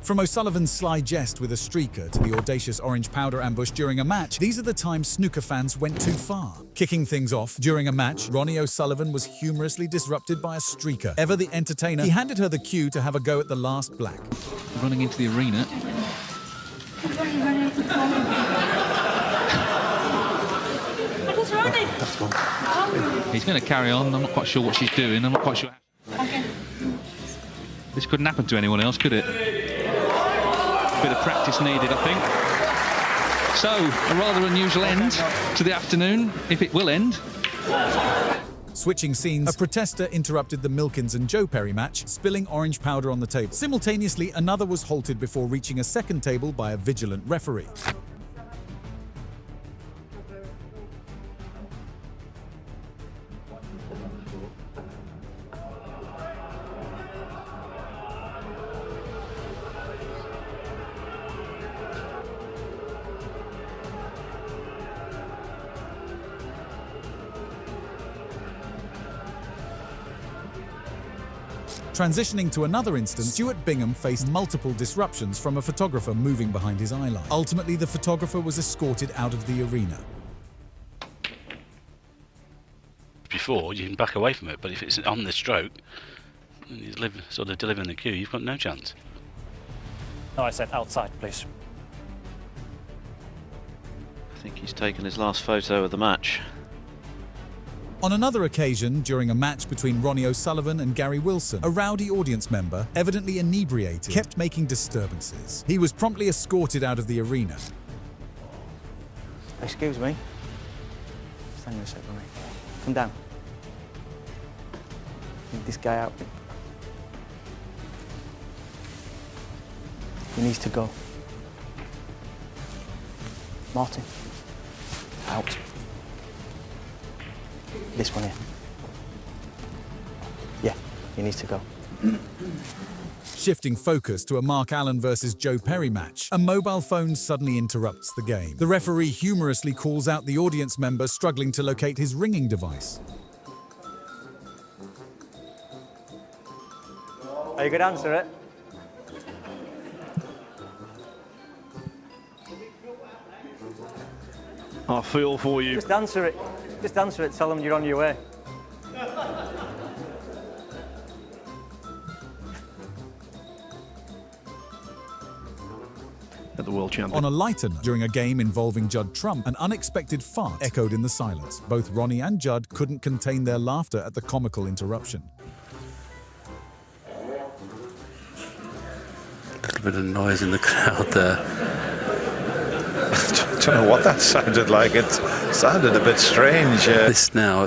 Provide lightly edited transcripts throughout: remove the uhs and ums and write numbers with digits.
From O'Sullivan's sly jest with a streaker to the audacious orange powder ambush during a match, these are the times snooker fans went too far. Kicking things off, during a match, Ronnie O'Sullivan was humorously disrupted by a streaker. Ever the entertainer, he handed her the cue to have a go at the last black. Running into the arena. He's going to carry on. I'm not quite sure what she's doing. I'm not quite sure. Okay. This couldn't happen to anyone else, could it? Bit of practice needed, I think. So, a rather unusual end to the afternoon, if it will end. Switching scenes, a protester interrupted the Milkins and Joe Perry match, spilling orange powder on the table. Simultaneously, another was halted before reaching a second table by a vigilant referee. Transitioning to another instance, Stuart Bingham faced multiple disruptions from a photographer moving behind his eye line. Ultimately, the photographer was escorted out of the arena. Before, you can back away from it, but if it's on the stroke, and you sort of delivering the cue, you've got no chance. No, I said outside, please. I think he's taken his last photo of the match. On another occasion, during a match between Ronnie O'Sullivan and Gary Wilson, a rowdy audience member, evidently inebriated, kept making disturbances. He was promptly escorted out of the arena. Excuse me. Stand here a sec, Ronnie. Come down. Get this guy out. He needs to go. Martin. Out. This one here. Yeah, he needs to go. Shifting focus to a Mark Allen versus Joe Perry match, a mobile phone suddenly interrupts the game. The referee humorously calls out the audience member struggling to locate his ringing device. Are you going to answer it? I feel for you. Just answer it. Just answer it. Tell them you're on your way. At the world champion. On a lighter note, during a game involving Judd Trump, an unexpected fart echoed in the silence. Both Ronnie and Judd couldn't contain their laughter at the comical interruption. A little bit of noise in the crowd there. I don't know what that sounded like. It sounded a bit strange. This now,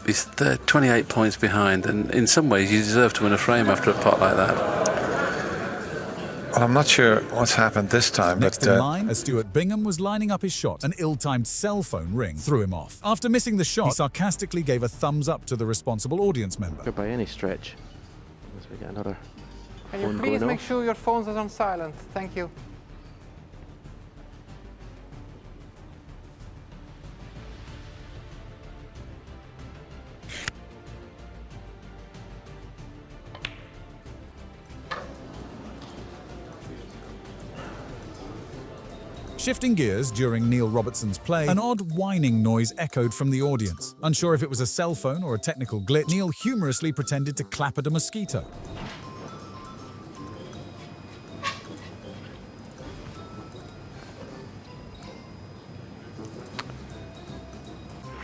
he's 28 points behind, and in some ways you deserve to win a frame after a pot like that. Well, I'm not sure what's happened this time. Next in line, as Stuart Bingham was lining up his shot, an ill-timed cell phone ring threw him off. After missing the shot, he sarcastically gave a thumbs up to the responsible audience member. By any stretch. Unless we get another. Can you please make sure your phones are on silent? Thank you. Shifting gears during Neil Robertson's play, an odd whining noise echoed from the audience. Unsure if it was a cell phone or a technical glitch, Neil humorously pretended to clap at a mosquito.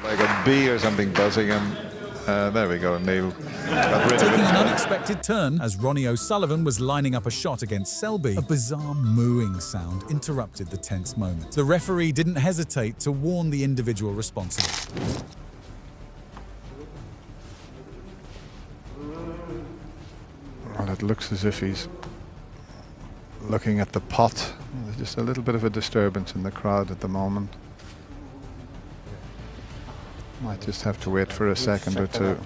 Like a bee or something buzzing, and there we go, Neil. Taking an unexpected turn as Ronnie O'Sullivan was lining up a shot against Selby, a bizarre mooing sound interrupted the tense moment. The referee didn't hesitate to warn the individual responsible. Well, it looks as if he's looking at the pot. There's just a little bit of a disturbance in the crowd at the moment. Might just have to wait for a second or two.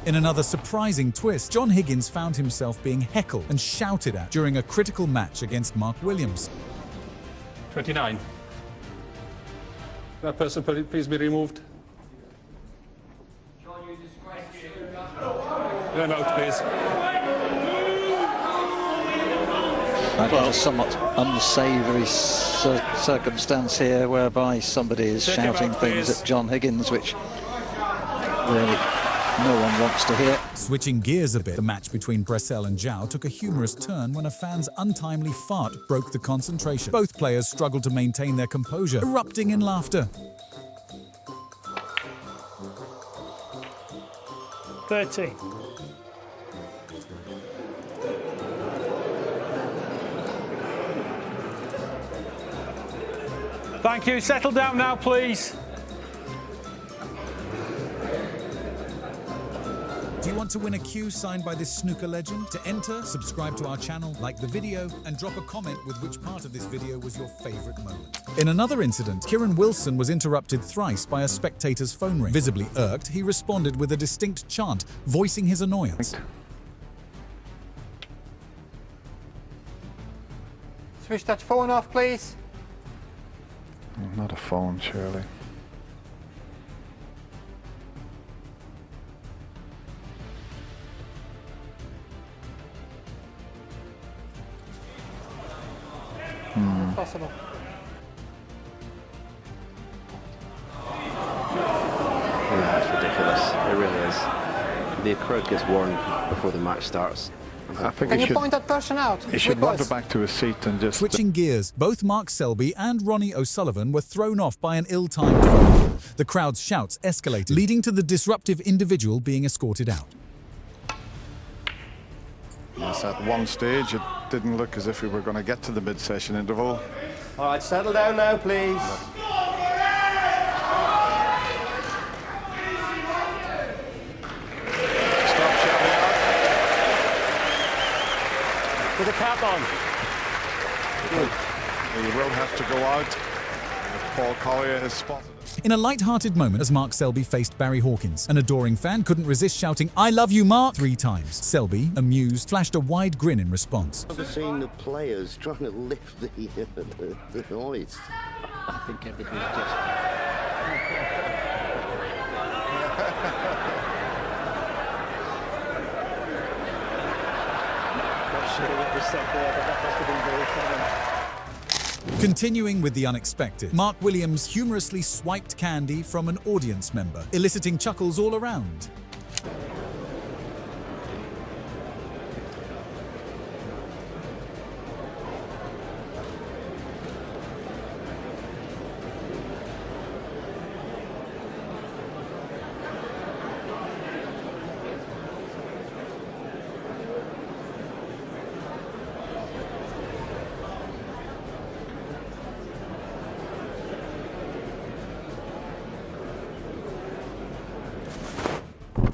In another surprising twist, John Higgins found himself being heckled and shouted at during a critical match against Mark Williams. 29. That person, please be removed. Remote, please. A somewhat unsavoury circumstance here, whereby somebody is shouting things at John Higgins, which really no one wants to hear. Switching gears a bit, the match between Bressel and Zhao took a humorous turn when a fan's untimely fart broke the concentration. Both players struggled to maintain their composure, erupting in laughter. 30. Thank you. Settle down now, please. Do you want to win a cue signed by this snooker legend? To enter, subscribe to our channel, like the video, and drop a comment with which part of this video was your favorite moment. In another incident, Kieran Wilson was interrupted thrice by a spectator's phone ring. Visibly irked, he responded with a distinct chant, voicing his annoyance. Switch that phone off, please. Not a phone, surely. Possible. Yeah, it's ridiculous. It really is. The crowd gets warned before the match starts. I think Can he you should, point that person out? he should With wander us? back to his seat and just... Switching gears, both Mark Selby and Ronnie O'Sullivan were thrown off by an ill-timed phone. The crowd's shouts escalated, leading to the disruptive individual being escorted out. Yes, at one stage it didn't look as if we were going to get to the mid-session interval. All right, settle down now, please. Stop shouting out. With the cap on. He will have to go out if Paul Collier is spotted. In a light-hearted moment, as Mark Selby faced Barry Hawkins, an adoring fan couldn't resist shouting, "I love you, Mark," 3 times. Selby, amused, flashed a wide grin in response. I've seen the players trying to lift the noise. I think everybody's just... Not sure what was said there, but that must have been very funny. Continuing with the unexpected, Mark Williams humorously swiped candy from an audience member, eliciting chuckles all around.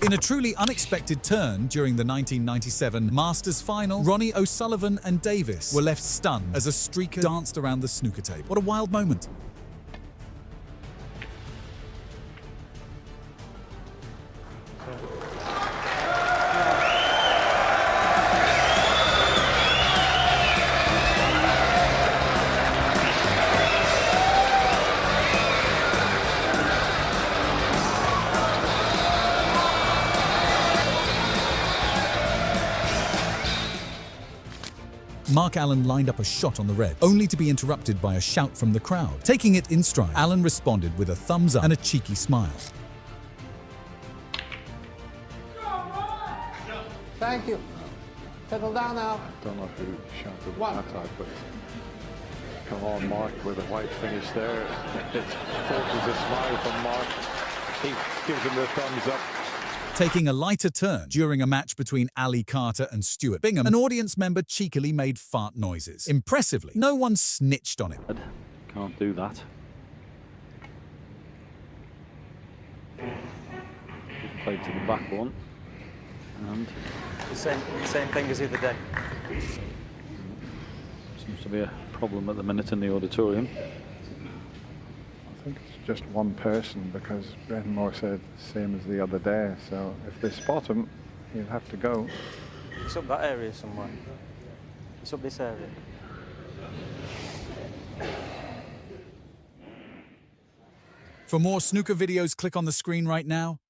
In a truly unexpected turn during the 1997 Masters final, Ronnie O'Sullivan and Davis were left stunned as a streaker danced around the snooker table. What a wild moment. Mark Allen lined up a shot on the red, only to be interrupted by a shout from the crowd. Taking it in stride, Allen responded with a thumbs up and a cheeky smile. Thank you. Settle down now. I don't know who shouted One. at that time, but come on, Mark, with a white finish there. It forces a smile from Mark. He gives him the thumbs up. Taking a lighter turn during a match between Ali Carter and Stuart Bingham, an audience member cheekily made fart noises. Impressively, no one snitched on him. Can't do that. Played to the back one. And The same thing as the other day. seems to be a problem at the minute in the auditorium. I think it's just one person because Brendan Moore said same as the other day. So if they spot him, he'll have to go. It's up that area somewhere. It's up this area. For more snooker videos, click on the screen right now.